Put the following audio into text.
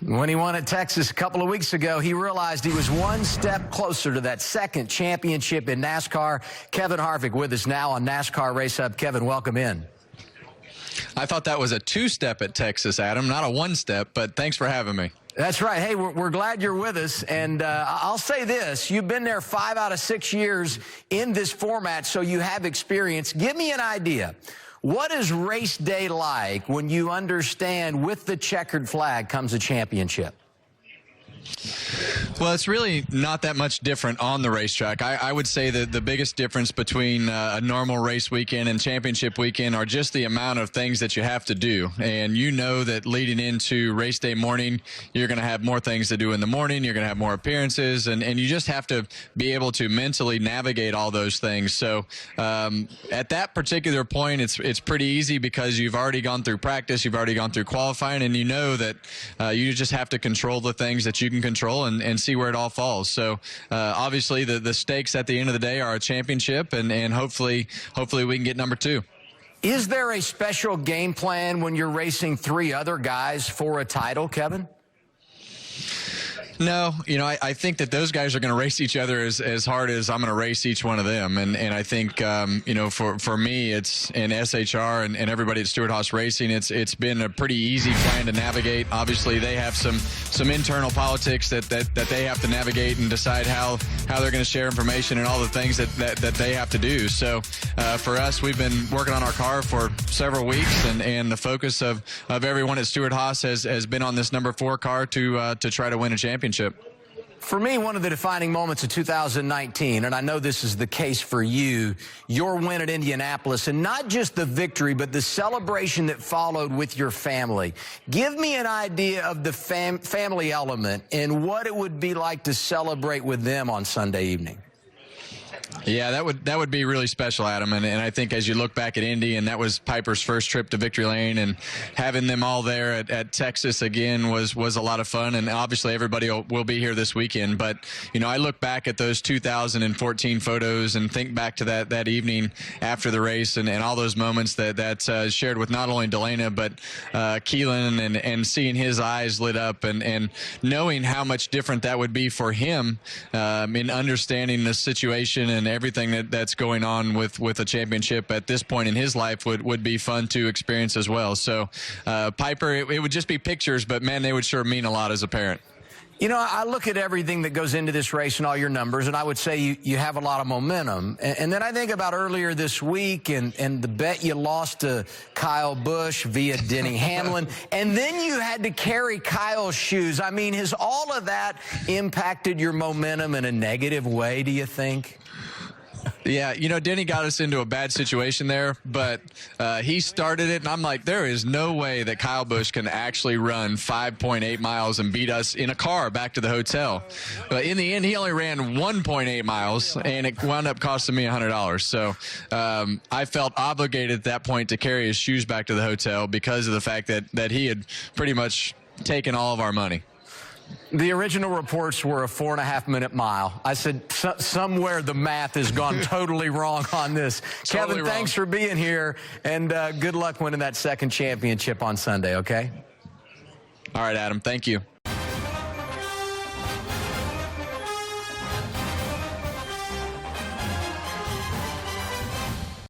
When he won at Texas a couple of weeks ago, he realized he was one step closer to that second championship in NASCAR. Kevin Harvick with us now on NASCAR Race Hub. Kevin, welcome in. I thought that was a two-step at Texas, Adam, not a one-step, but thanks for having me. That's right. Hey, we're glad you're with us. And I'll say this. You've been there 5 out of 6 years in this format, so you have experience. Give me an idea. What is race day like when you understand with the checkered flag comes a championship? Well, it's really not that much different on the racetrack. I would say that the biggest difference between a normal race weekend and championship weekend are just the amount of things that you have to do. And you know that leading into race day morning, you're going to have more things to do in the morning. You're going to have more appearances, and you just have to be able to mentally navigate all those things. So at that particular point, it's pretty easy because you've already gone through practice, you've already gone through qualifying, and you know that you just have to control the things that you can control and see where it all falls. So obviously the stakes at the end of the day are a championship, and hopefully we can get number 2. Is there a special game plan when you're racing 3 other guys for a title, Kevin? No, I think that those guys are going to race each other as hard as I'm going to race each one of them. And I think, for me, it's in SHR and everybody at Stewart-Haas Racing, it's been a pretty easy plan to navigate. Obviously, they have some internal politics that they have to navigate and decide how they're going to share information and all the things that they have to do. So for us, we've been working on our car for several weeks, and the focus of everyone at Stewart-Haas has been on this number 4 car to try to win a championship. For me, one of the defining moments of 2019, and I know this is the case for you, your win at Indianapolis, and not just the victory, but the celebration that followed with your family. Give me an idea of the family element and what it would be like to celebrate with them on Sunday evening. Yeah, that would be really special, Adam. And I think as you look back at Indy, and that was Piper's first trip to Victory Lane, and having them all there at Texas again was a lot of fun. And obviously everybody will be here this weekend. But, I look back at those 2014 photos and think back to that evening after the race and all those moments that shared with not only Delana, but Keelan, and seeing his eyes lit up and knowing how much different that would be for him in understanding the situation and everything that's going on with a championship at this point in his life would be fun to experience as well. So Piper, it would just be pictures, but man, they would sure mean a lot as a parent. I look at everything that goes into this race and all your numbers, and I would say you have a lot of momentum. And then I think about earlier this week and the bet you lost to Kyle Busch via Denny Hamlin, and then you had to carry Kyle's shoes. I mean, has all of that impacted your momentum in a negative way, do you think? Yeah, Denny got us into a bad situation there, but he started it, and I'm like, there is no way that Kyle Busch can actually run 5.8 miles and beat us in a car back to the hotel. But in the end, he only ran 1.8 miles, and it wound up costing me $100. So I felt obligated at that point to carry his shoes back to the hotel because of the fact that he had pretty much taken all of our money. The original reports were a 4.5-minute mile. I said somewhere the math has gone totally wrong on this. Totally Kevin, thanks for being here, and good luck winning that second championship on Sunday, okay? All right, Adam. Thank you.